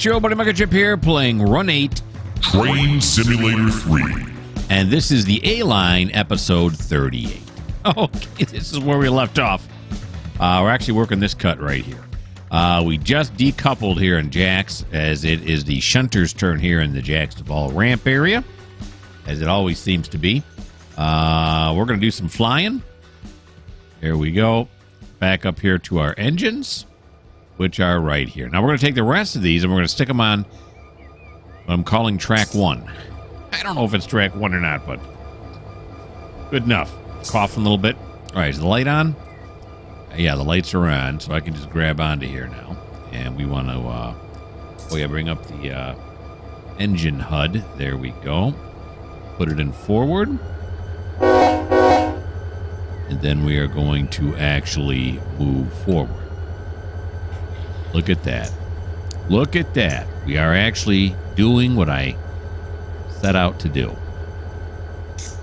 it's your old buddy Mikerowchip here playing Run 8 Train Simulator 3. And this is the A-Line episode 38. Okay, this is where we left off. We're actually working this cut right here. We just decoupled here in Jax, as it is the shunter's turn here in the Jax Duval ramp area, as it always seems to be. We're going to do some flying. There we go. Back up here to our engines, which are right here. Now we're going to take the rest of these and we're going to stick them on what I'm calling track 1. I don't know if it's track 1 or not, but good enough. Coughing a little bit. All right, is the light on? Yeah, the lights are on, so I can just grab onto here now. And we want to, bring up the engine HUD. There we go. Put it in forward. And then we are going to actually move forward. Look at that. Look at that. We are actually doing what I set out to do. It's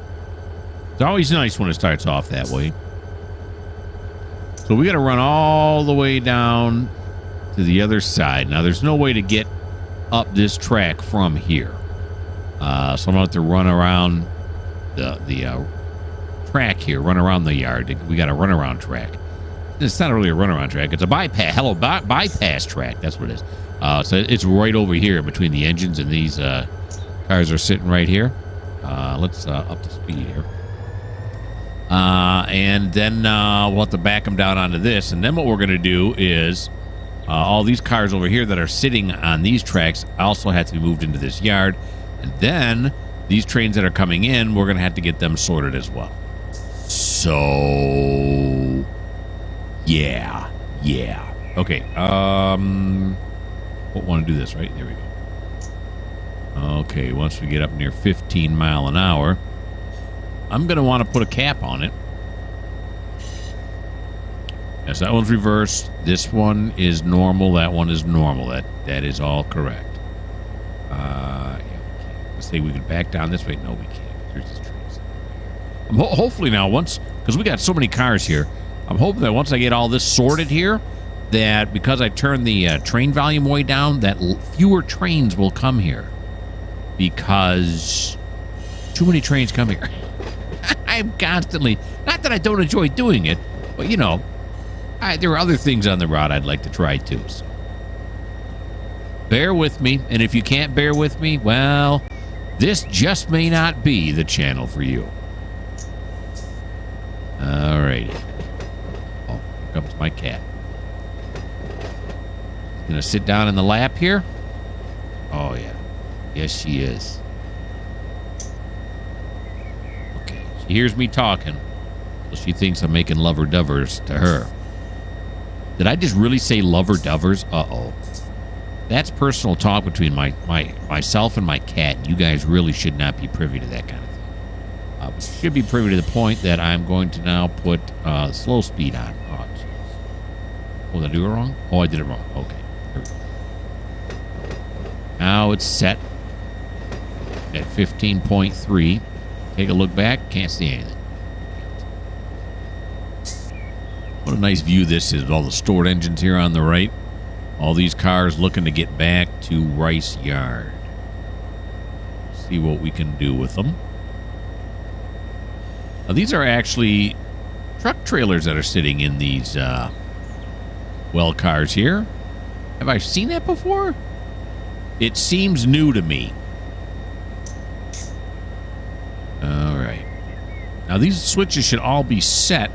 always nice when it starts off that way. So we got to run all the way down to the other side. Now, there's no way to get up this track from here. So I'm going to have to run around the track here, run around the yard. We got a runaround track. It's not really a runaround track. It's a bypass. Bypass track. That's what it is. So it's right over here between the engines, and these cars are sitting right here. Let's up to speed here. And then we'll have to back them down onto this. And then what we're going to do is all these cars over here that are sitting on these tracks also have to be moved into this yard. And then these trains that are coming in, we're going to have to get them sorted as well. So, yeah. Okay, we'll want to do this, right? There we go. Okay, once we get up near 15 mile an hour, I'm going to want to put a cap on it. Yes, that one's reversed. This one is normal. That one is normal. That is all correct. Yeah, we can't. Let's say we could back down this way. No, we can't. There's this train. Hopefully now, because we got so many cars here, I'm hoping that once I get all this sorted here, that because I turned the train volume way down, that fewer trains will come here. Because too many trains come here. I'm constantly, not that I don't enjoy doing it, but you know, there are other things on the route I'd like to try too. So bear with me, and if you can't bear with me, well, this just may not be the channel for you. Alrighty. Oh, here comes my cat. Gonna sit down in the lap here? Oh yeah. Yes, she is. Okay, she hears me talking, so she thinks I'm making lover-dovers to her. Did I just really say lover-dovers? Uh-oh. That's personal talk between myself and my cat. You guys really should not be privy to that kind of thing. But you should be privy to the point that I'm going to now put slow speed on. Oh, jeez. Oh, did I do it wrong? Oh, I did it wrong. Okay. Here we go. Now it's set at 15.3. Take a look back. Can't see anything. What a nice view this is. All the stored engines here on the right. All these cars looking to get back to Rice Yard. See what we can do with them. Now, these are actually truck trailers that are sitting in these well cars here. Have I seen that before? It seems new to me. All right. Now, these switches should all be set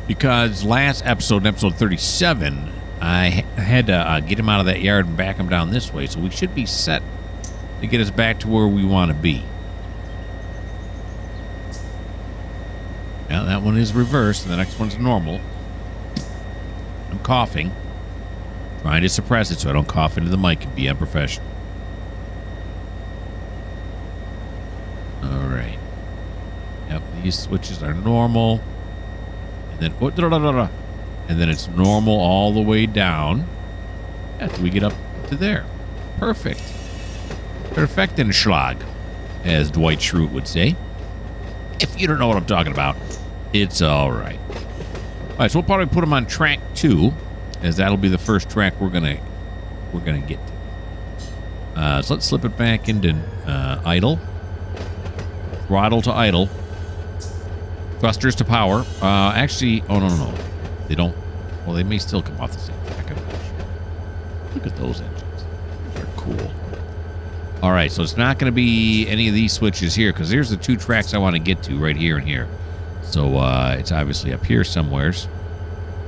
because last episode, episode 37, I had to get him out of that yard and back him down this way. So we should be set to get us back to where we want to be. Now, that one is reversed, and the next one's normal. I'm coughing. Trying to suppress it so I don't cough into the mic and be unprofessional. All right. Yep, these switches are normal. And then, and then it's normal all the way down after we get up to there. Perfect. Perfektenschlag, as Dwight Schrute would say. If you don't know what I'm talking about, it's all right. All right, so we'll probably put them on track 2, as that'll be the first track we're going to we're going to get to. So let's slip it back into idle. Throttle to idle. Thrusters to power. Actually, oh, no. They don't. Well, they may still come off the same track. I'm not sure. Look at those engines. They're cool. All right, so it's not going to be any of these switches here because here's the two tracks I want to get to right here and here. So it's obviously up here somewheres.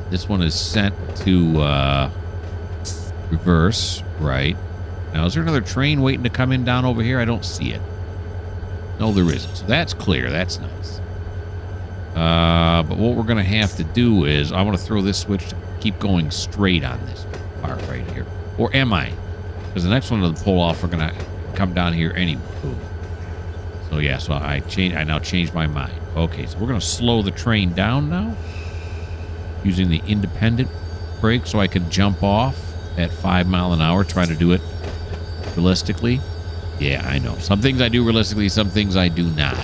This one is set to reverse, right? Now, is there another train waiting to come in down over here? I don't see it. No, there isn't. So that's clear. That's nice. But what we're going to have to do is I want to throw this switch to keep going straight on this part right here. Or am I? Because the next one to pull off, we're going to come down here anyway. So, yeah, so I now changed my mind. Okay, so we're going to slow the train down now using the independent brake so I can jump off at 5 miles an hour, try to do it realistically. Yeah, I know. Some things I do realistically, some things I do not.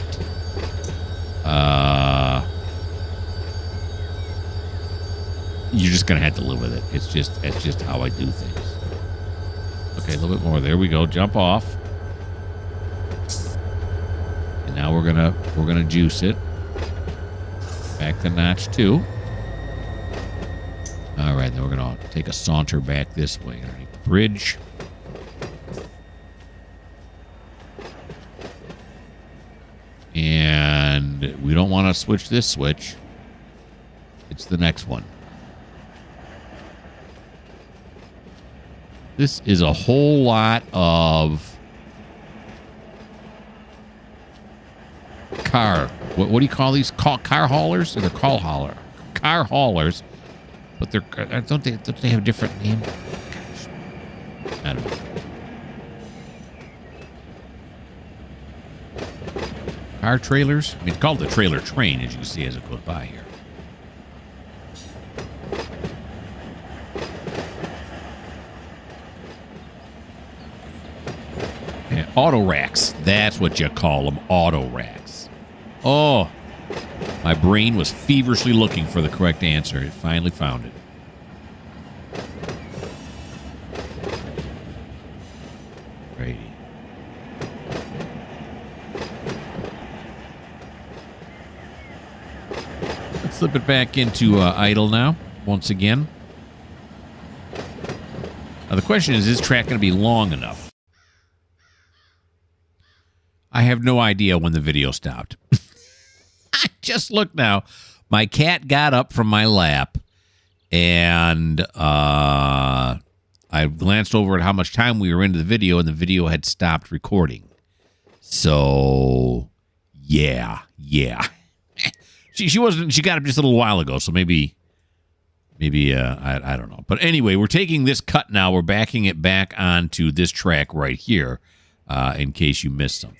You're just gonna have to live with it. It's just how I do things. Okay, a little bit more. There we go. Jump off. And now we're gonna juice it. Back to notch 2. All right, then we're gonna take a saunter back this way underneath the bridge. And we don't want to switch this switch. It's the next one. This is a whole lot of car. What do you call these? Car haulers? Or they're car haulers. But they're don't they have a different name? Gosh. I don't know. Car trailers? I mean, it's called the trailer train, as you can see as it goes by here. And auto racks. That's what you call them, auto racks. Oh, my brain was feverishly looking for the correct answer. It finally found it. Righty. Let's slip it back into idle now, once again. Now the question is this track going to be long enough? I have no idea when the video stopped. I just looked now. My cat got up from my lap, and I glanced over at how much time we were into the video, and the video had stopped recording. So, yeah. She wasn't. She got up just a little while ago, so maybe I don't know. But anyway, we're taking this cut now. We're backing it back onto this track right here, in case you missed something.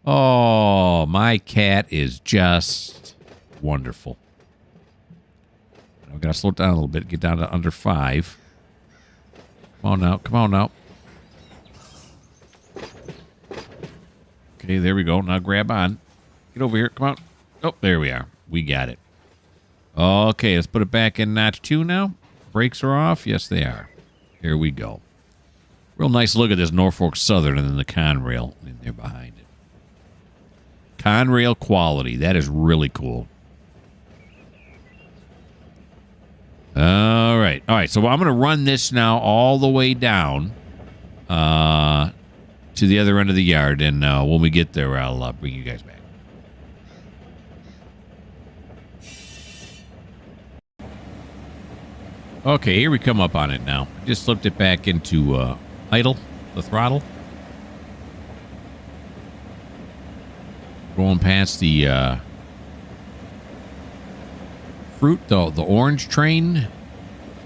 Oh, my cat is just wonderful. I've got to slow it down a little bit, get down to under 5. Come on now. Okay, there we go. Now grab on. Get over here. Come on. Oh, there we are. We got it. Okay, let's put it back in notch 2 now. Brakes are off. Yes, they are. Here we go. Real nice look at this Norfolk Southern and then the Conrail in there behind it. Conrail quality. That is really cool. All right. So I'm going to run this now all the way down to the other end of the yard. And when we get there, I'll bring you guys back. Okay, here we come up on it now. Just slipped it back into idle, the throttle. Going past the fruit, the orange train.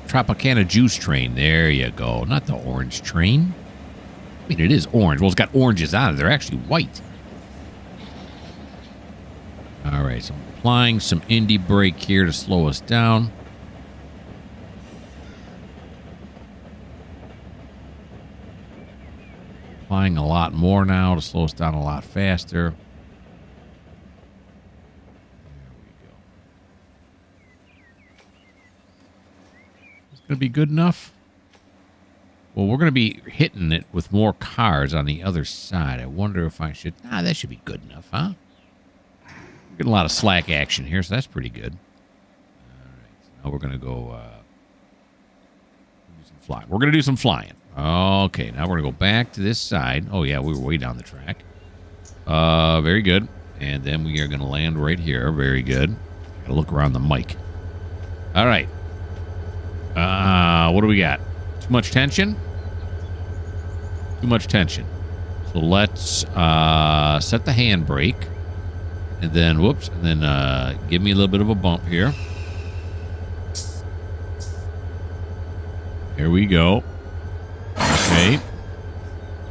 Tropicana juice train. There you go. Not the orange train. I mean, it is orange. Well, it's got oranges on it. They're actually white. All right, so I'm applying some indie brake here to slow us down. Applying a lot more now to slow us down a lot faster. to be good enough? Well, we're going to be hitting it with more cars on the other side. I wonder if I should... that should be good enough, huh? We're getting a lot of slack action here, so that's pretty good. All right, so now we're going to go... do some flying. We're going to do some flying. Okay, now we're going to go back to this side. Oh, yeah, we were way down the track. Very good. And then we are going to land right here. Very good. Got to look around the mic. All right. What do we got? Too much tension? Too much tension. So let's set the handbrake. And then, whoops, and then give me a little bit of a bump here. Here we go. Okay.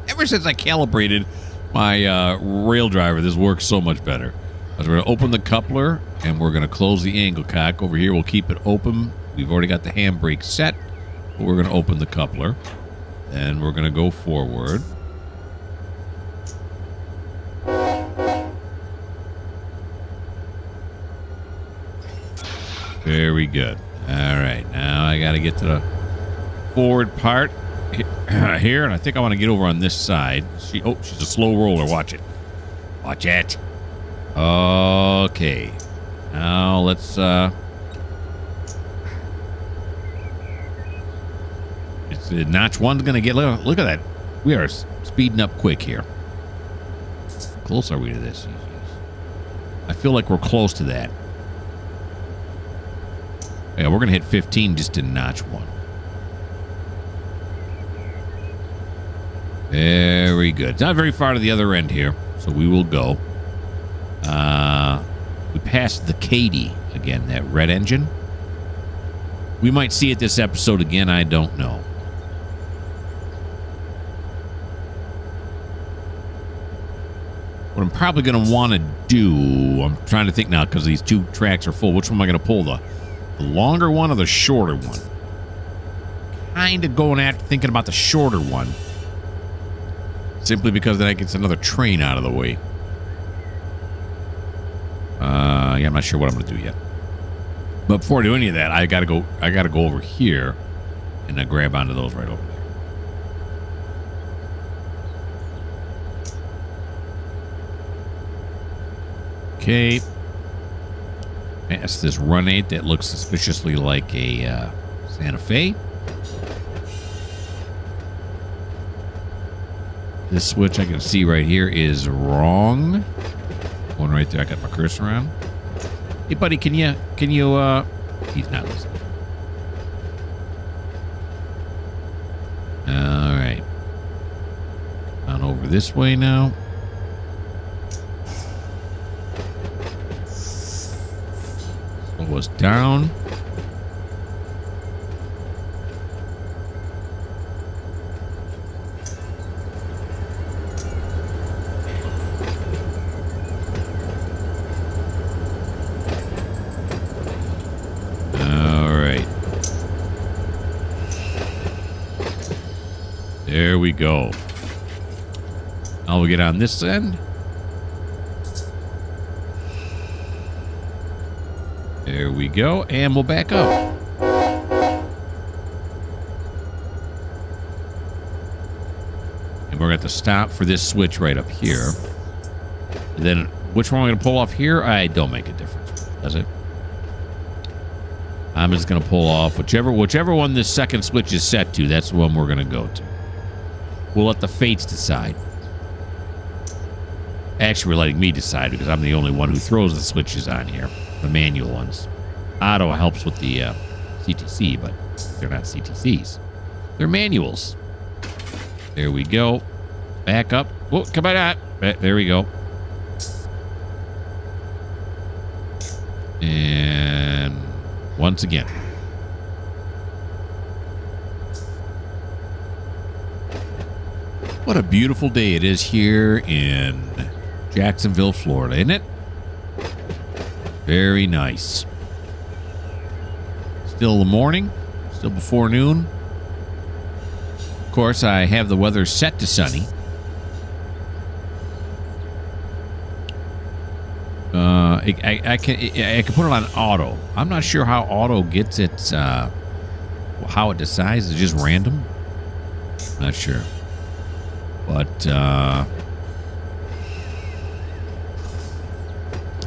Ever since I calibrated my rail driver, this works so much better. So we're going to open the coupler, and we're going to close the angle cock. Over here, we'll keep it open. We've already got the handbrake set. But we're going to open the coupler. And we're going to go forward. Very good. All right. Now I got to get to the forward part here. And I think I want to get over on this side. She's a slow roller. Watch it. Watch it. Okay. Now let's... Notch one's going to get... Look at that. We are speeding up quick here. How close are we to this? I feel like we're close to that. Yeah, we're going to hit 15 just to notch one. Very good. It's not very far to the other end here, so we will go. We passed the Katy again, that red engine. We might see it this episode again. I don't know. What I'm probably going to want to do, I'm trying to think now because these two tracks are full. Which one am I going to pull? The longer one or the shorter one? Kind of going after thinking about the shorter one. Simply because then I get another train out of the way. Yeah, I'm not sure what I'm going to do yet. But before I do any of that, I got to go over here and I grab onto those right over there. Okay. Past this Run 8 that looks suspiciously like a Santa Fe. This switch I can see right here is wrong. One right there. I got my cursor on. Hey, buddy, can you? He's not listening. All right. On over this way now. Slow us down. There we go. Now we'll get on this end. There we go. And we'll back up. And we're going to stop for this switch right up here. And then which one am I going to pull off here? I don't make a difference, does it? I'm just going to pull off whichever one this second switch is set to. That's the one we're going to go to. We'll let the fates decide. Actually, we're letting me decide because I'm the only one who throws the switches on here. The manual ones. Auto helps with the CTC, but they're not CTCs. They're manuals. There we go. Back up. Whoa, come on. There we go. And once again. What a beautiful day it is here in Jacksonville, Florida, isn't it? Very nice. Still the morning, still before noon. Of course, I have the weather set to sunny. I can put it on auto. I'm not sure how auto gets its how it decides is just random. Not sure. But I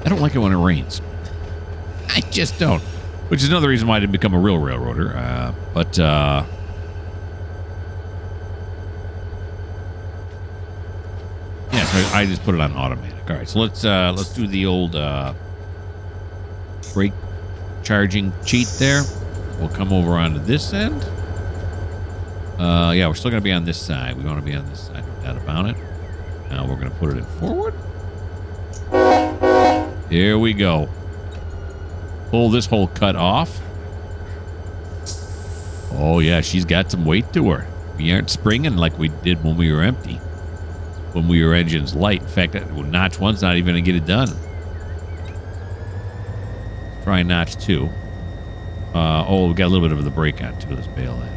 don't like it when it rains. I just don't. Which is another reason why I didn't become a real railroader. Yeah, so I just put it on automatic. All right, so let's do the old brake charging cheat there. We'll come over onto this end. Yeah, we're still going to be on this side. We want to be on this side, no doubt about it. Now we're going to put it in forward. Here we go. Pull this whole cut off. Oh, yeah, she's got some weight to her. We aren't springing like we did when we were empty. When we were engines light. In fact, notch one's not even going to get it done. Try notch two. Oh, we got a little bit of the brake on too. Let's bail that.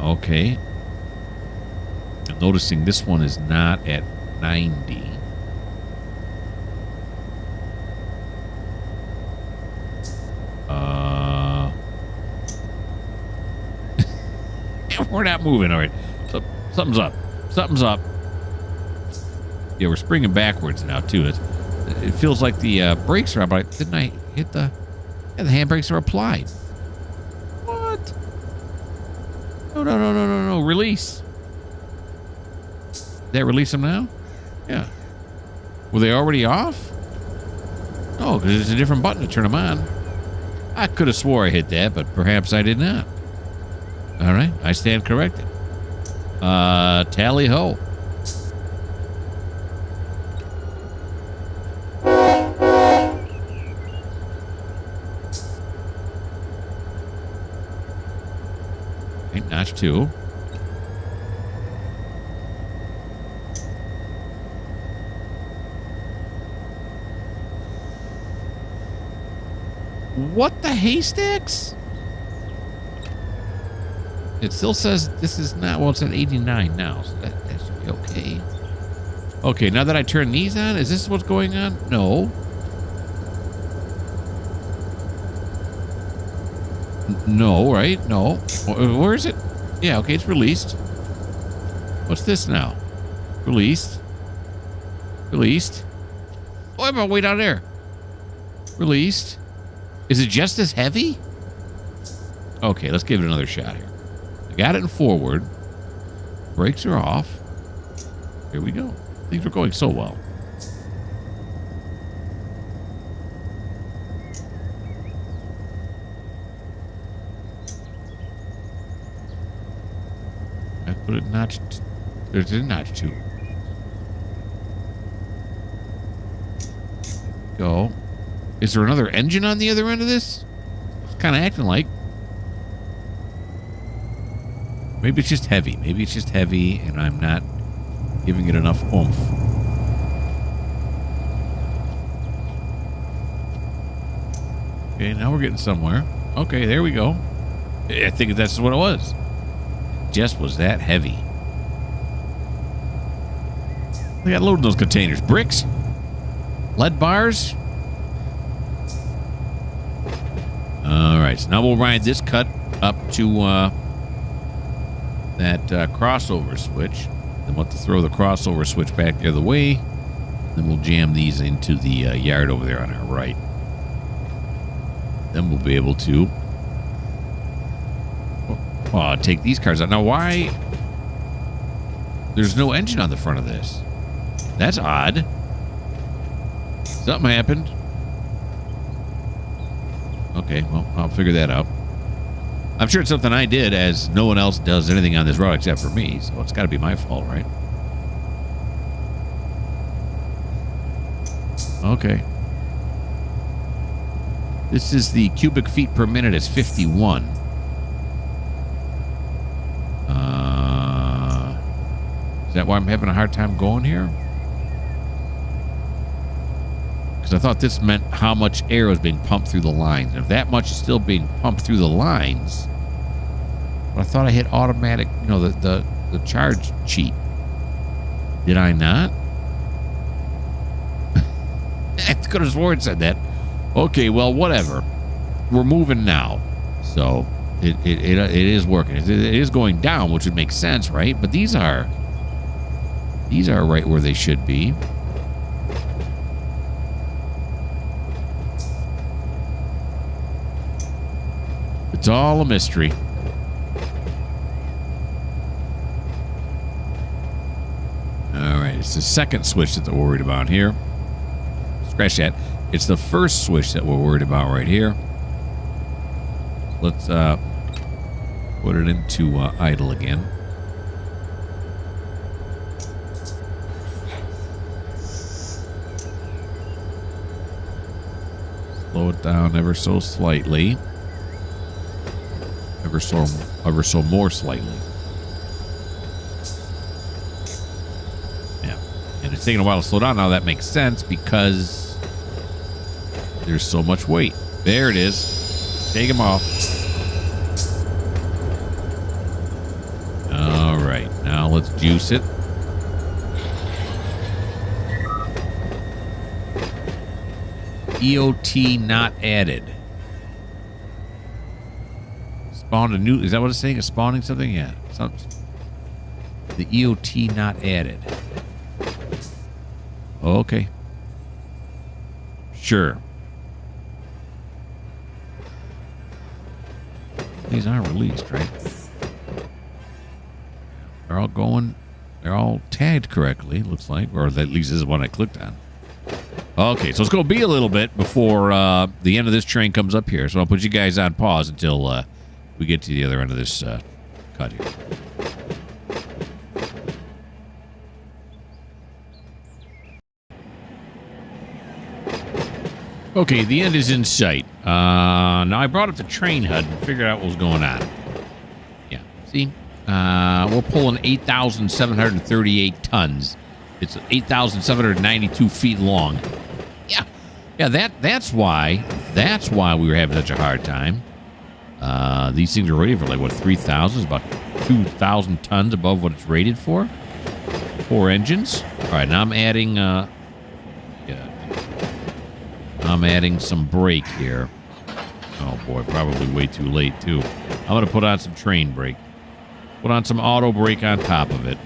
Okay. I'm noticing this one is not at 90. We're not moving. All right. So, something's up. Something's up. Yeah, we're springing backwards now, too. It feels like the brakes are up. Didn't I hit the... Yeah, the handbrakes are applied. What? No. Release. Did that release them now? Yeah. Were they already off? Oh, because it's a different button to turn them on. I could have swore I hit that, but perhaps I did not. All right, I stand corrected. Tally ho. Okay, notch two. What the haystacks? It still says this is not, well, it's at 89 now, so that should be okay. Okay, now that I turn these on, is this what's going on? No. No, right? No. Where is it? Yeah, okay, it's released. What's this now? Released. Released. Oh, I'm way down there. Released. Is it just as heavy? Okay, let's give it another shot here. I got it in forward. Brakes are off. Here we go. Things are going so well. I put it notched. There's a notch two. Go. Is there another engine on the other end of this? It's kind of acting like. Maybe it's just heavy. Maybe it's just heavy and I'm not giving it enough oomph. Okay, now we're getting somewhere. Okay, there we go. I think that's what it was. It just was that heavy. We got loading those containers. Bricks? Lead bars? All right, so now we'll ride this cut up to that crossover switch. Then we'll have to throw the crossover switch back the other way. Then we'll jam these into the yard over there on our right. Then we'll be able to take these cars out. Now, why? There's no engine on the front of this. That's odd. Something happened. Okay, well, I'll figure that out. I'm sure it's something I did, as no one else does anything on this road except for me, so it's got to be my fault, right? Okay. This is the cubic feet per minute. It's 51. Is that why I'm having a hard time going here? Because I thought this meant how much air was being pumped through the lines. And if that much is still being pumped through the lines, but I thought I hit automatic, the charge cheat. Did I not? I could have sworn it said that. Okay, well, whatever. We're moving now. So it is working. It is going down, which would make sense, right? But these are right where they should be. It's all a mystery. All right, it's the second switch that they're worried about here. Scratch that. It's the first switch that we're worried about right here. Let's put it into idle again. Slow it down ever so slightly. Ever so more slightly. Yeah. And it's taking a while to slow down. Now that makes sense because there's so much weight. There it is. Take him off. All right. Now let's juice it. EOT not added. Spawned a new... Is that what it's saying? It's spawning something? Yeah. The EOT not added. Okay. Sure. These aren't released, right? They're all going... They're all tagged correctly, looks like. Or at least this is one I clicked on. Okay, so it's going to be a little bit before the end of this train comes up here. So I'll put you guys on pause until we get to the other end of this cut here. Okay, the end is in sight. Now, I brought up the train HUD and figured out what was going on. Yeah, see? We're pulling 8,738 tons. It's 8,792 feet long. Yeah, that's why we were having such a hard time. These things are rated for like what, 3,000? It's about 2,000 tons above what it's rated for. 4 engines. All right, now I'm adding some brake here. Oh boy, probably way too late too. I'm gonna put on some train brake. Put on some auto brake on top of it.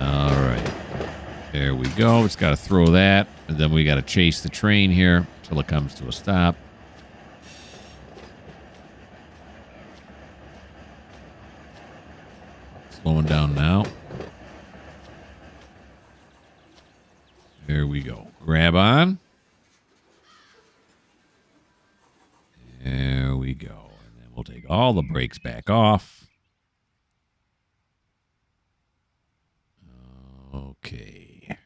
All right. There we go. It's got to throw that. And then we got to chase the train here until it comes to a stop. Slowing down now. There we go. Grab on. There we go. And then we'll take all the brakes back off. Okay.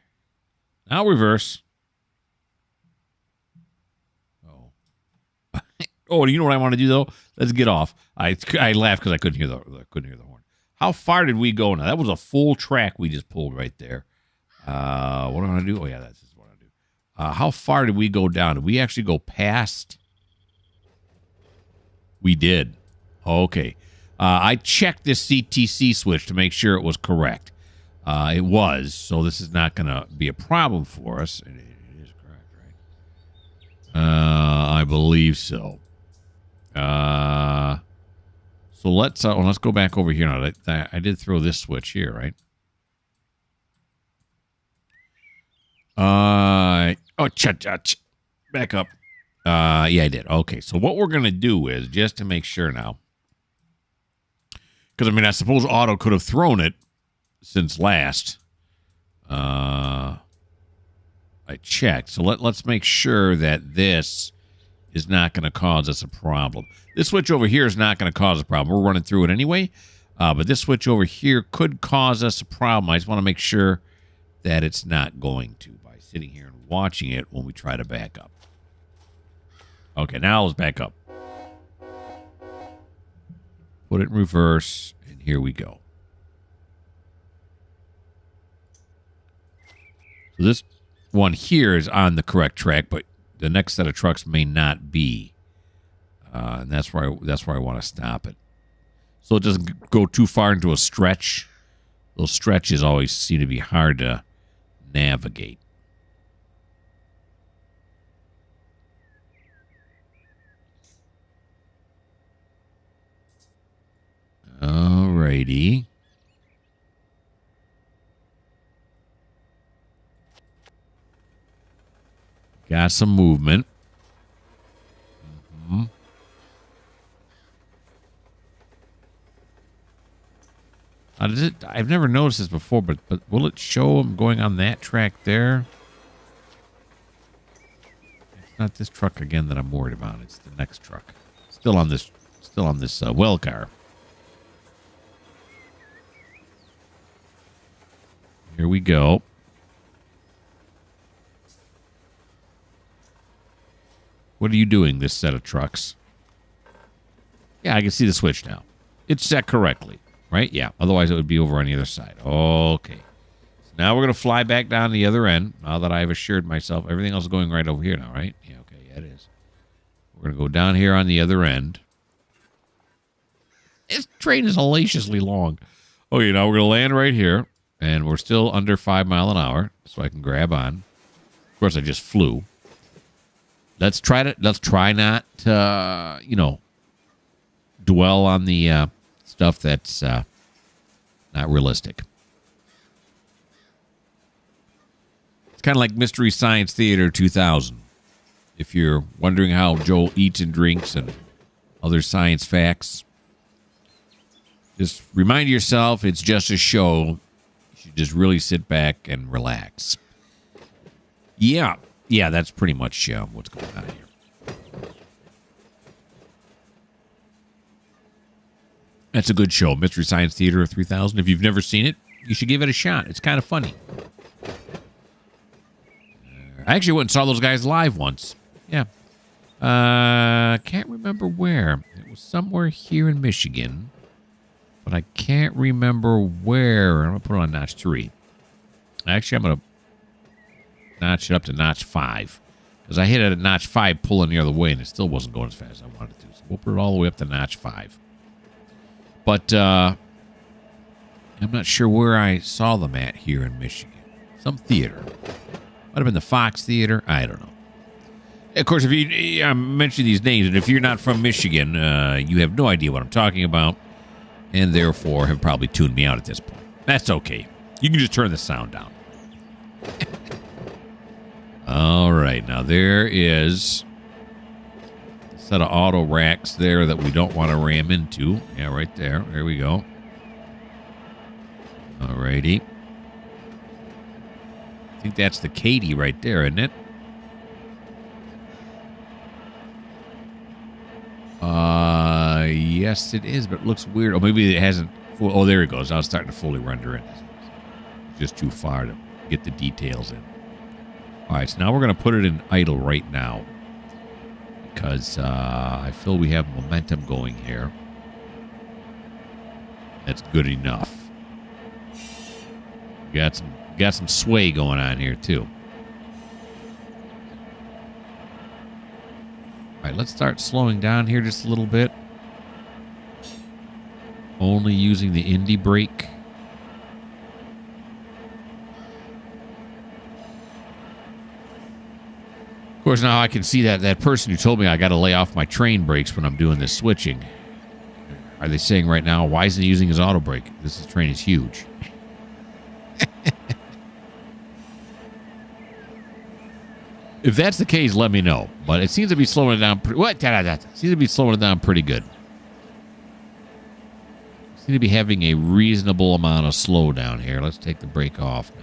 Now reverse. Oh. Oh, you know what I want to do though? Let's get off. I laughed because I couldn't hear the horn. How far did we go now? That was a full track we just pulled right there. What do I want to do? Oh yeah, that's just what I do. How far did we go down? Did we actually go past? We did. Okay. I checked this CTC switch to make sure it was correct. It was, so this is not going to be a problem for us. It is correct, right? I believe so. So let's go back over here now. I did throw this switch here, right? Back up. Yeah, I did. Okay, so what we're going to do is, just to make sure now, because, I mean, I suppose Auto could have thrown it since last. I checked. So let's make sure that this is not going to cause us a problem. This switch over here is not going to cause a problem. We're running through it anyway. But this switch over here could cause us a problem. I just want to make sure that it's not going to by sitting here and watching it when we try to back up. Okay, now let's back up. Put it in reverse, and here we go. So this one here is on the correct track, but the next set of trucks may not be. And that's where I want to stop it. So it doesn't go too far into a stretch. Those stretches always seem to be hard to navigate. Alrighty. Got some movement. Mm-hmm. I've never noticed this before, but will it show them going on that track there? It's not this truck again that I'm worried about. It's the next truck. Still on this well car. Here we go. What are you doing, this set of trucks? Yeah, I can see the switch now. It's set correctly, right? Yeah, otherwise it would be over on the other side. Okay. So now we're going to fly back down the other end, now that I've assured myself. Everything else is going right over here now, right? Yeah, okay, yeah, it is. We're going to go down here on the other end. This train is hellaciously long. Okay, now we're going to land right here, and we're still under 5 miles an hour, so I can grab on. Of course, I just flew. Let's try not to, dwell on the stuff that's not realistic. It's kind of like Mystery Science Theater 2000. If you're wondering how Joel eats and drinks and other science facts, just remind yourself it's just a show. You should just really sit back and relax. Yeah, that's pretty much what's going on here. That's a good show, Mystery Science Theater 3000. If you've never seen it, you should give it a shot. It's kind of funny. I actually went and saw those guys live once. Yeah. Can't remember where. It was somewhere here in Michigan, but I can't remember where. I'm going to put it on notch 3. Actually, I'm going to notch it up to notch 5, because I hit it at notch 5 pulling the other way and it still wasn't going as fast as I wanted to. So we'll put it all the way up to notch 5. But I'm not sure where I saw them at here in Michigan. Some theater. Might have been the Fox Theater. I don't know. Of course, if I'm mentioning these names, and if you're not from Michigan, you have no idea what I'm talking about, and therefore have probably tuned me out at this point. That's okay. You can just turn the sound down. All right, now there is a set of auto racks there that we don't want to ram into. Yeah, right there. There we go. All righty. I think that's the Katy right there, isn't it? Yes, it is, but it looks weird. Oh, maybe it hasn't. Oh, there it goes. I was starting to fully render in. Just too far to get the details in. All right, so now we're going to put it in idle right now because I feel we have momentum going here. That's good enough. Got some sway going on here too. All right, let's start slowing down here just a little bit. Only using the indie brake. Of course, now I can see that person who told me I got to lay off my train brakes when I'm doing this switching. Are they saying right now, why isn't he using his auto brake? This train is huge. If that's the case, let me know. But it seems to be slowing it down. Seems to be slowing it down pretty good. Seem to be having a reasonable amount of slowdown here. Let's take the brake off now.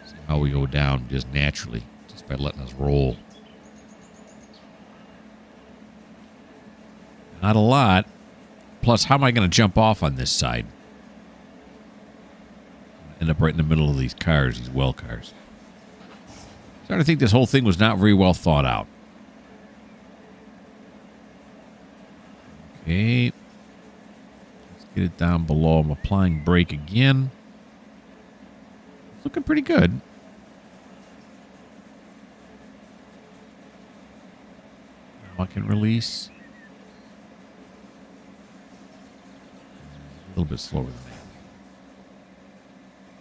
See how we go down just naturally, just by letting us roll. Not a lot. Plus, how am I going to jump off on this side? End up right in the middle of these cars, these well cars. Starting to think this whole thing was not very well thought out. Okay. Let's get it down below. I'm applying brake again. It's looking pretty good. Now I can release. A little bit slower than that.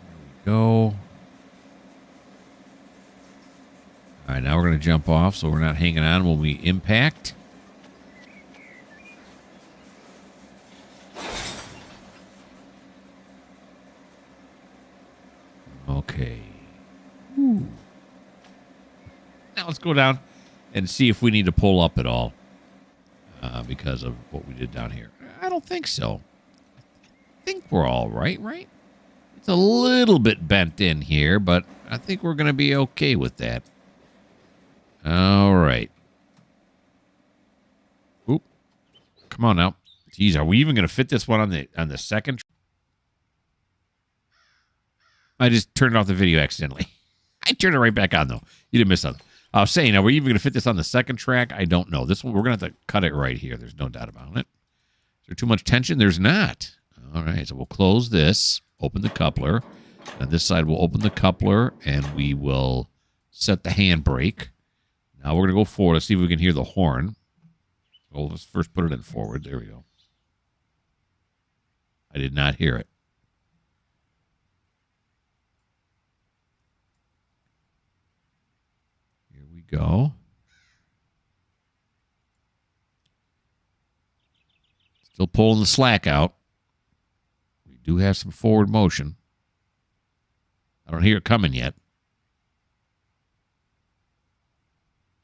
There we go. All right, now we're going to jump off so we're not hanging on when we impact. Okay. Ooh. Now let's go down and see if we need to pull up at all because of what we did down here. I don't think so. I think we're all right? It's a little bit bent in here, but I think we're going to be okay with that. All right. Oop. Come on now. Geez, are we even going to fit this one on the second? I just turned off the video accidentally. I turned it right back on, though. You didn't miss something. I was saying, are we even going to fit this on the second track? I don't know. This one, we're going to have to cut it right here. There's no doubt about it. Is there too much tension? There's not. All right, so we'll close this, open the coupler. And this side we'll open the coupler, and we will set the handbrake. Now we're going to go forward. Let's see if we can hear the horn. Well, let's first put it in forward. There we go. I did not hear it. Here we go. Still pulling the slack out. We do have some forward motion. I don't hear it coming yet.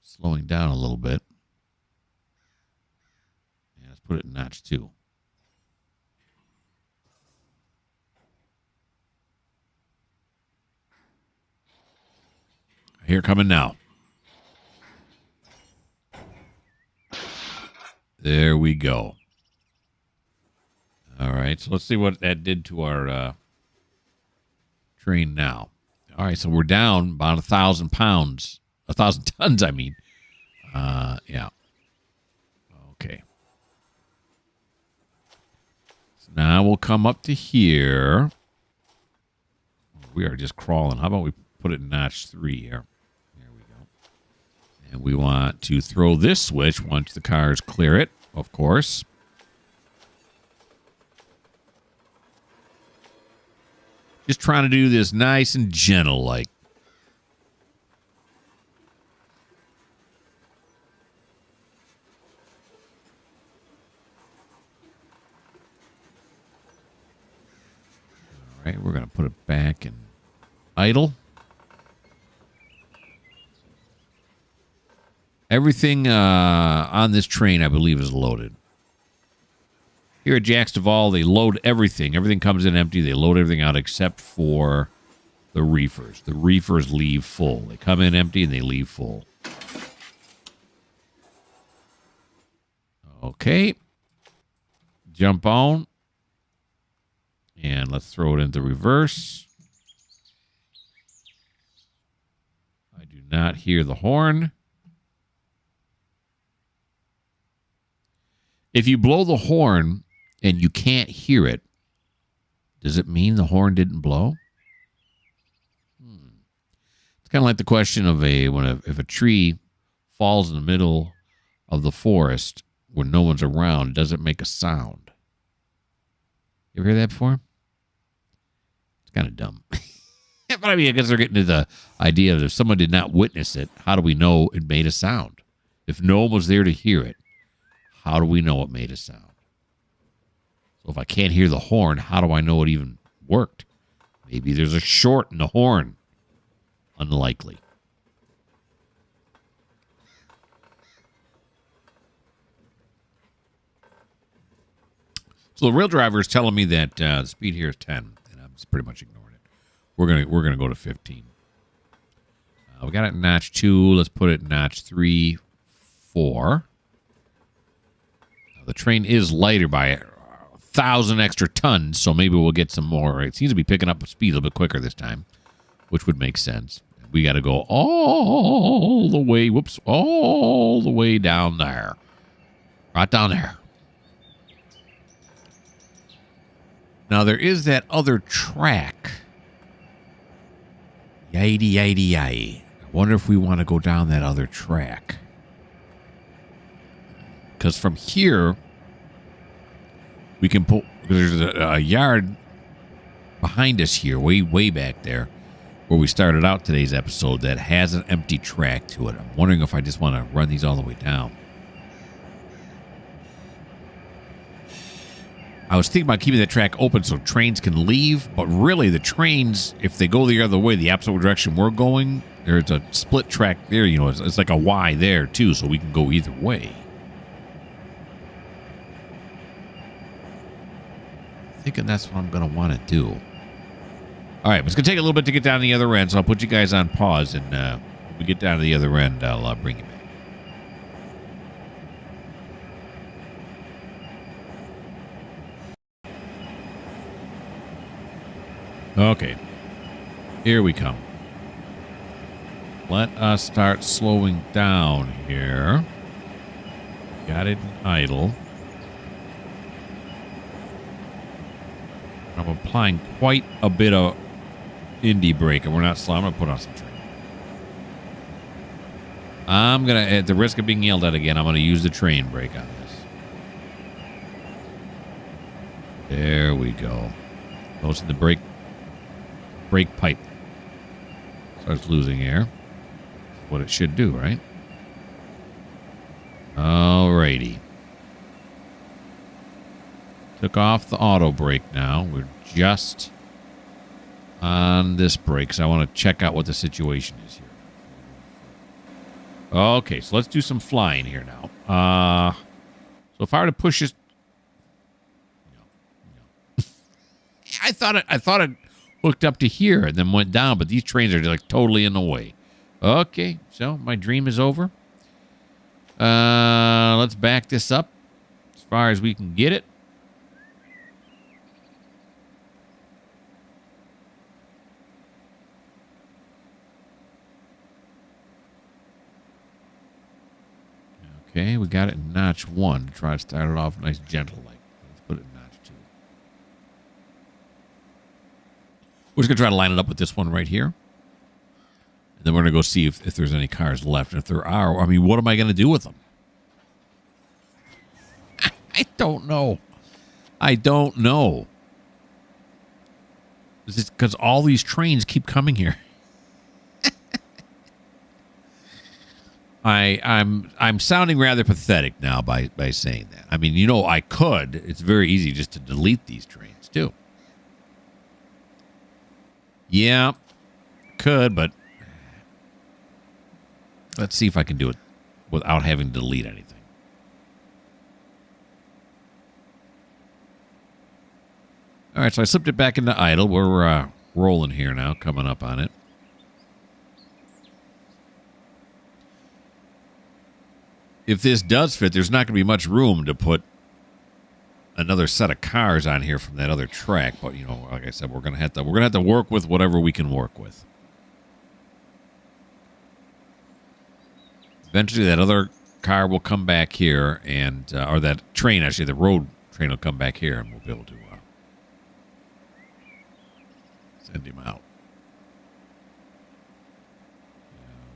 Slowing down a little bit. Yeah, let's put it in notch 2. I hear it coming now. There we go. All right, so let's see what that did to our train now. All right, so we're down about 1,000 pounds. 1,000 tons, I mean. Yeah. Okay. So now we'll come up to here. We are just crawling. How about we put it in notch 3 here? There we go. And we want to throw this switch once the cars clear it, of course. Just trying to do this nice and gentle like. All right, we're going to put it back in idle. Everything on this train, I believe, is loaded. Here at Jack's Duval, they load everything. Everything comes in empty. They load everything out except for the reefers. The reefers leave full. They come in empty and they leave full. Okay. Jump on. And let's throw it into reverse. I do not hear the horn. If you blow the horn and you can't hear it, does it mean the horn didn't blow? It's kind of like the question of if a tree falls in the middle of the forest when no one's around, does it make a sound? You ever hear that before? It's kind of dumb. But I mean, I guess they're getting to the idea of if someone did not witness it, how do we know it made a sound? If no one was there to hear it, how do we know it made a sound? So if I can't hear the horn, how do I know it even worked? Maybe there's a short in the horn. Unlikely. So the real driver is telling me that the speed here is 10, and I'm just pretty much ignoring it. We're gonna go to 15. We got it in notch 2. Let's put it in notch 3, 4. The train is lighter by 1,000 extra tons, so maybe we'll get some more. It seems to be picking up speed a little bit quicker this time, which would make sense. We got to go all the way, all the way down there. Right down there. Now, there is that other track. Yidey, yidey, yidey. I wonder if we want to go down that other track. Because from here, we can pull. There's a yard behind us here, way back there. where we started out today's episode that has an empty track to it. I'm wondering if I just want to run these all the way down. I was thinking about keeping the track open so trains can leave, but really the trains, if they go the other way, the opposite direction we're going, there's a split track there, you know, it's like a Y there too, so we can go either way. I'm thinking that's what I'm going to want to do. All right, but it's going to take a little bit to get down to the other end, so I'll put you guys on pause, and when we get down to the other end, I'll bring you back. Okay, here we come. Let us start slowing down here. Got it in idle. I'm applying quite a bit of indie brake, and we're not slow. I'm going to put on some train. I'm going to, at the risk of being yelled at again, I'm going to use the train brake on this. There we go. Goes in the brake pipe. Starts losing air. What it should do, right? Alrighty. Took off the auto brake now. We're just on this brake, so I want to check out what the situation is here. Okay, so let's do some flying here now. So if I were to push this... No. I thought it hooked up to here and then went down, but these trains are like totally in the way. Okay, so my dream is over. Let's back this up as far as we can get it. Okay, we got it in notch 1. Try to start it off nice, gentle like. Let's put it in notch 2. We're just going to try to line it up with this one right here. And then we're going to go see if there's any cars left. And if there are, I mean, what am I going to do with them? I don't know. I don't know. Is it because all these trains keep coming here? I'm sounding rather pathetic now by saying that. I mean, you know, I could. It's very easy just to delete these trains, too. Yeah, could, but let's see if I can do it without having to delete anything. All right, so I slipped it back into idle. We're rolling here now, coming up on it. If this does fit, there's not going to be much room to put another set of cars on here from that other track. But, you know, like I said, we're going to have to work with whatever we can work with. Eventually, that other car will come back here, and or that train, actually, the road train will come back here, and we'll be able to send him out.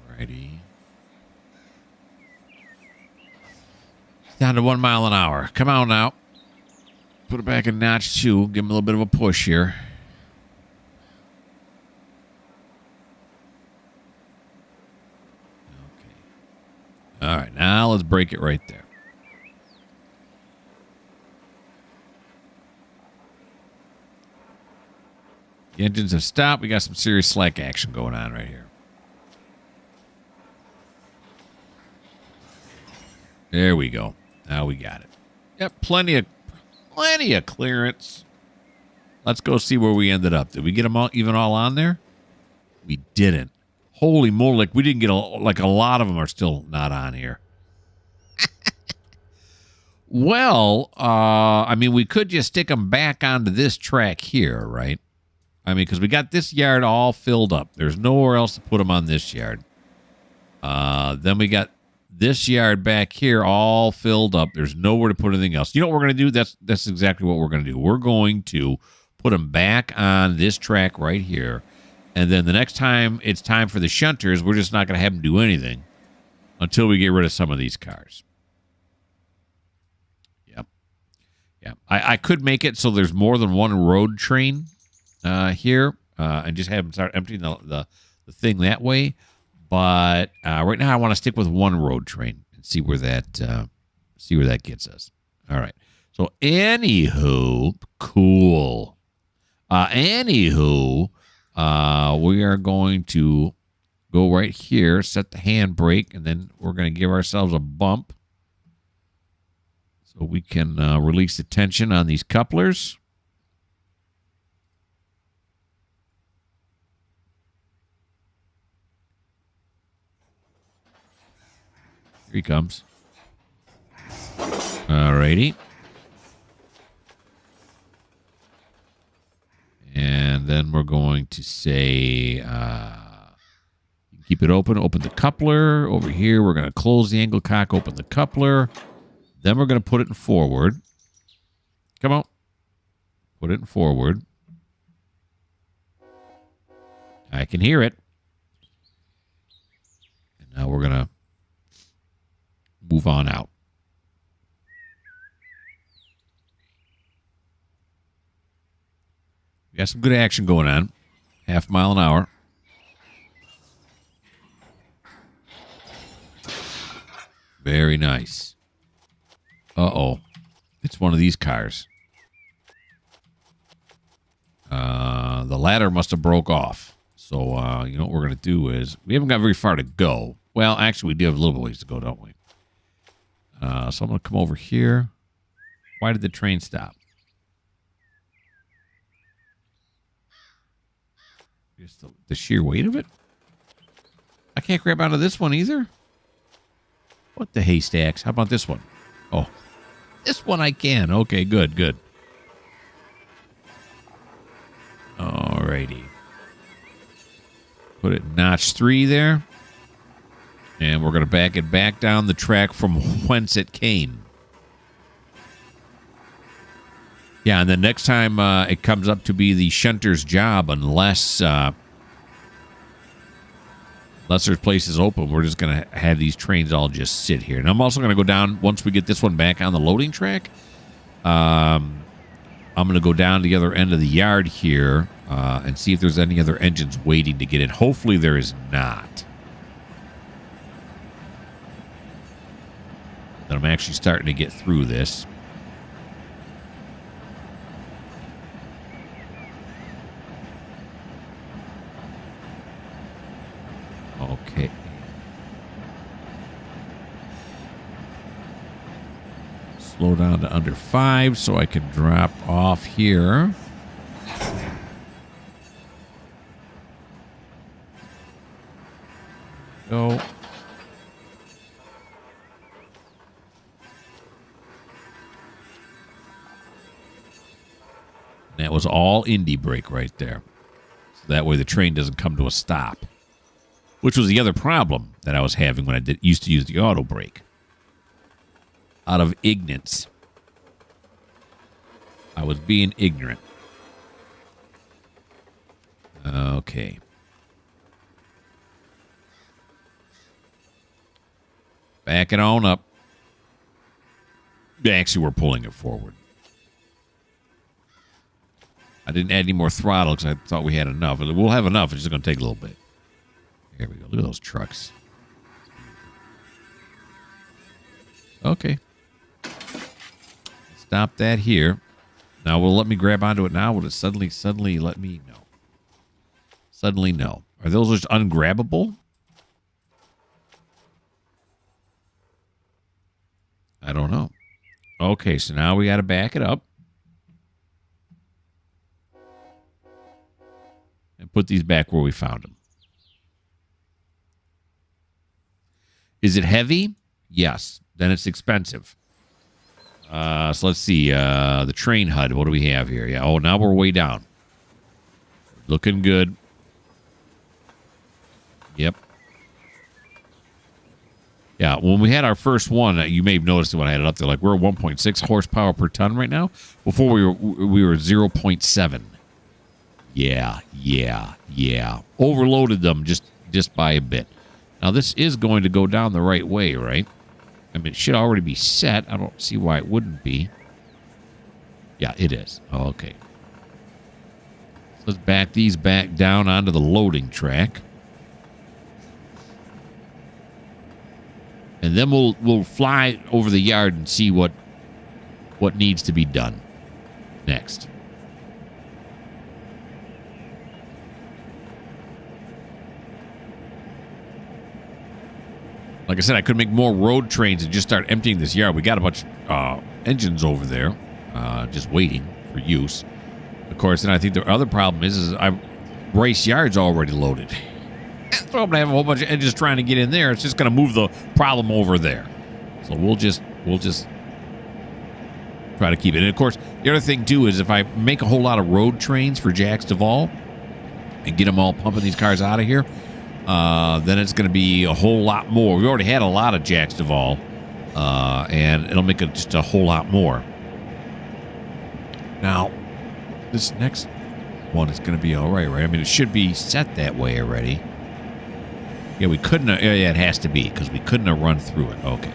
Alrighty. Down to 1 mile an hour. Come on now. Put it back in notch 2. Give him a little bit of a push here. Okay. All right. Now let's break it right there. The engines have stopped. We got some serious slack action going on right here. There we go. Now we got it. Yep, plenty of clearance. Let's go see where we ended up. Did we get them all even all on there? We didn't. Holy moly! Like we didn't get a lot of them are still not on here. Well, I mean, we could just stick them back onto this track here, right? I mean, because we got this yard all filled up. There's nowhere else to put them on this yard. Then we got this yard back here all filled up. There's nowhere to put anything else. You know what we're going to do? That's exactly what we're going to do. We're going to put them back on this track right here. And then the next time it's time for the shunters, we're just not going to have them do anything until we get rid of some of these cars. Yep. Yeah. I could make it so there's more than one road train here. and just have them start emptying the thing that way. But right now I want to stick with one road train and see where that gets us. All right. So anywho, cool. Anywho, we are going to go right here, set the handbrake, and then we're going to give ourselves a bump so we can release the tension on these couplers. Here he comes. Alrighty. And then we're going to say, keep it open the coupler. Over here, we're going to close the angle cock, open the coupler. Then we're going to put it in forward. Come on. Put it in forward. I can hear it. And now we're going to move on out. We got some good action going on. 0.5 mile an hour. Very nice. Uh-oh. It's one of these cars. The ladder must have broke off. So, you know what we're going to do is... We haven't got very far to go. Well, actually, we do have a little ways to go, don't we? So I'm going to come over here. Why did the train stop? Just the sheer weight of it? I can't grab onto this one either. What the haystacks? How about this one? Oh, this one I can. Okay, good, good. Alrighty. Put it in notch 3 there. And we're going to back it back down the track from whence it came. Yeah, and then next time it comes up to be the shunter's job, unless there's places open, we're just going to have these trains all just sit here. And I'm also going to go down, once we get this one back on the loading track, I'm going to go down to the other end of the yard here and see if there's any other engines waiting to get in. Hopefully there is not. Then I'm actually starting to get through this. Okay. Slow down to under 5 so I can drop off here. Go. That was all indie brake right there. So that way the train doesn't come to a stop. Which was the other problem that I was having when I used to use the auto brake. Out of ignorance. I was being ignorant. Okay. Back it on up. Actually, we're pulling it forward. I didn't add any more throttle because I thought we had enough. We'll have enough. It's just going to take a little bit. There we go. Look at those trucks. Okay. Stop that here. Now, will it let me grab onto it now? Will it suddenly let me? No. Suddenly, no. Are those just ungrabbable? I don't know. Okay, so now we got to back it up. And put these back where we found them. Is it heavy? Yes. Then it's expensive. So let's see. The train HUD. What do we have here? Yeah. Oh, now we're way down. Looking good. Yep. Yeah. When we had our first one, you may have noticed it when I had it up there. Like we're at 1.6 horsepower per ton right now. Before we were 0.7. Yeah. Overloaded them just by a bit. Now, this is going to go down the right way, right? I mean, it should already be set. I don't see why it wouldn't be. Yeah, it is. Oh, okay. So let's back these back down onto the loading track. And then we'll fly over the yard and see what needs to be done next. Like I said, I could make more road trains and just start emptying this yard. We got a bunch of engines over there just waiting for use. Of course, and I think the other problem is race yard's already loaded. So I'm going to have a whole bunch of engines trying to get in there. It's just going to move the problem over there. So we'll just try to keep it. And, of course, the other thing, too, is if I make a whole lot of road trains for Jax Duval and get them all pumping these cars out of here, then it's going to be a whole lot more. We already had a lot of Jax Duval, and it'll make it just a whole lot more. Now, this next one is going to be all right? I mean, it should be set that way already. Yeah, we couldn't have, yeah, it has to be, because we couldn't have run through it. Okay.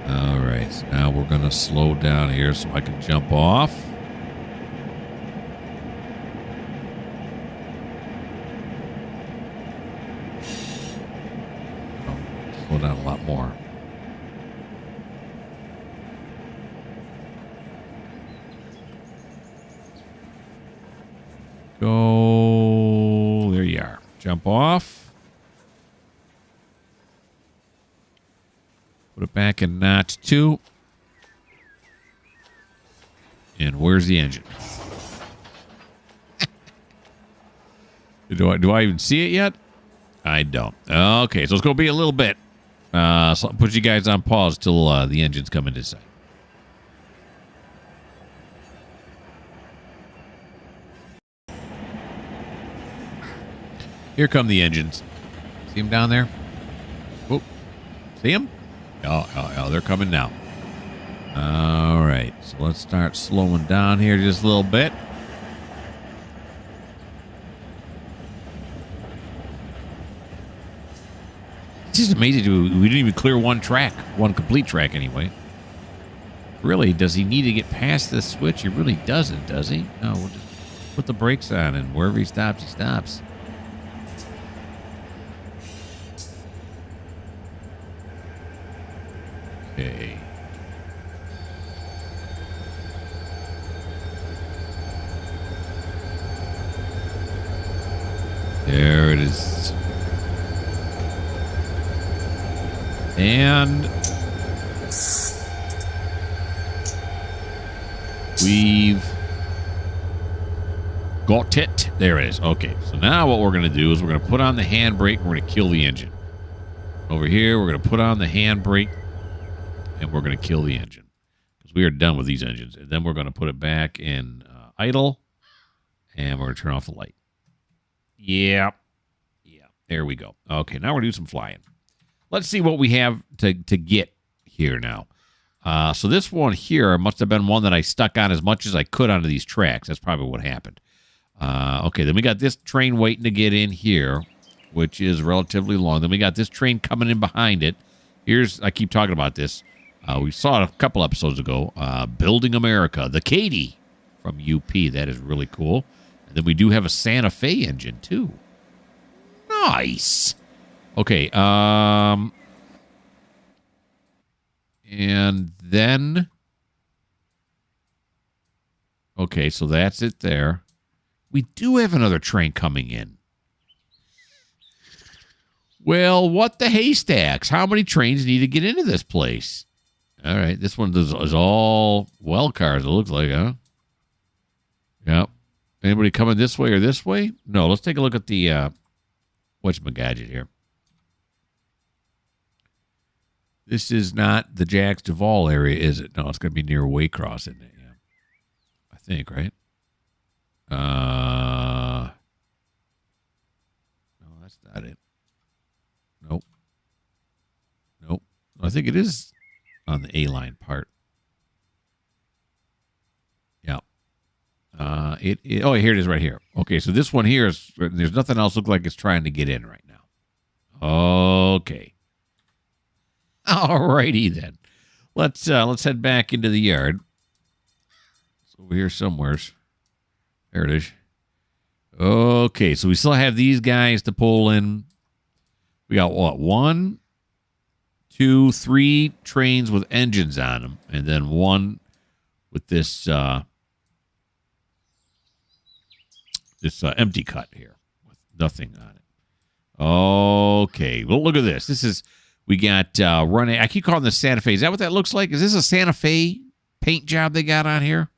All right, so now we're going to slow down here so I can jump off. Slow down a lot more. Go. There you are. Jump off. Put it back in notch 2. And where's the engine? Do I even see it yet? I don't. Okay, so it's going to be a little bit. So I'll put you guys on pause till the engines come into sight. Here come the engines. See them down there? Oh, see them? Oh, they're coming now. All right, so let's start slowing down here just a little bit. It's just amazing. We didn't even clear one complete track anyway. Really, does he need to get past this switch? He really doesn't, does he? No, we'll just put the brakes on, and wherever he stops, he stops. Okay. There it is. And we've got it. There it is. Okay, so now what we're going to do is we're going to put on the handbrake and we're going to kill the engine. Over here, we're going to put on the handbrake and we're going to kill the engine because we are done with these engines. And then we're going to put it back in idle and we're going to turn off the light. Yeah. There we go. Okay, now we're going to do some flying. Let's see what we have to get here now. So this one here must have been one that I stuck on as much as I could onto these tracks. That's probably what happened. Okay, then we got this train waiting to get in here, which is relatively long. Then we got this train coming in behind it. I keep talking about this. We saw it a couple episodes ago. Building America, the Katy from UP. That is really cool. And then we do have a Santa Fe engine, too. Nice. Okay, and then, okay, so that's it there. We do have another train coming in. Well, what the haystacks? How many trains need to get into this place? All right, this one is all well cars, it looks like, huh? Yep. Anybody coming this way or this way? No, let's take a look at the, whatchamacallit here. This is not the Jax Duval area, is it? No, it's going to be near Waycross, isn't it? Yeah. I think, right? No, that's not it. Nope. I think it is on the A-line part. Yeah. Oh, here it is right here. Okay, so this one here is, there's nothing else look like it's trying to get in right now. Okay. Alrighty then. let's head back into the yard. It's over here somewheres. There it is. Okay, so we still have these guys to pull in. We got what? 1, 2, 3 trains with engines on them, and then one with this empty cut here with nothing on it. Okay, well, look at this. We got running. I keep calling this Santa Fe. Is that what that looks like? Is this a Santa Fe paint job they got on here?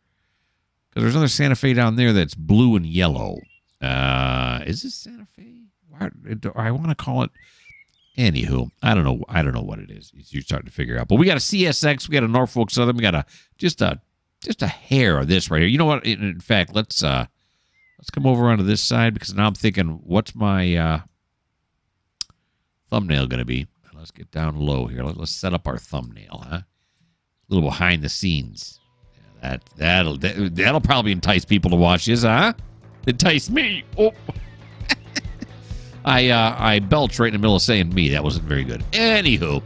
Because there's another Santa Fe down there that's blue and yellow. Is this Santa Fe? I want to call it. Anywho, I don't know what it is. You're starting to figure out. But we got a CSX. We got a Norfolk Southern. We got just a hair of this right here. You know what? In fact, let's come over onto this side because now I'm thinking, what's my thumbnail going to be? Let's get down low here. Let's set up our thumbnail, huh? A little behind the scenes. Yeah, that'll probably entice people to watch this, huh? Entice me. Oh. I belched right in the middle of saying me. That wasn't very good. Anywho,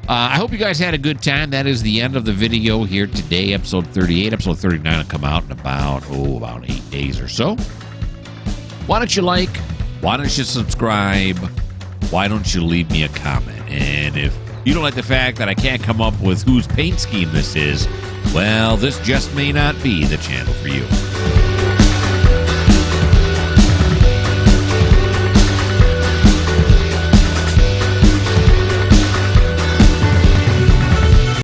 I hope you guys had a good time. That is the end of the video here today, episode 38. Episode 39 will come out in about 8 days or so. Why don't you like? Why don't you subscribe? Why don't you leave me a comment? And if you don't like the fact that I can't come up with whose paint scheme this is, well, this just may not be the channel for you.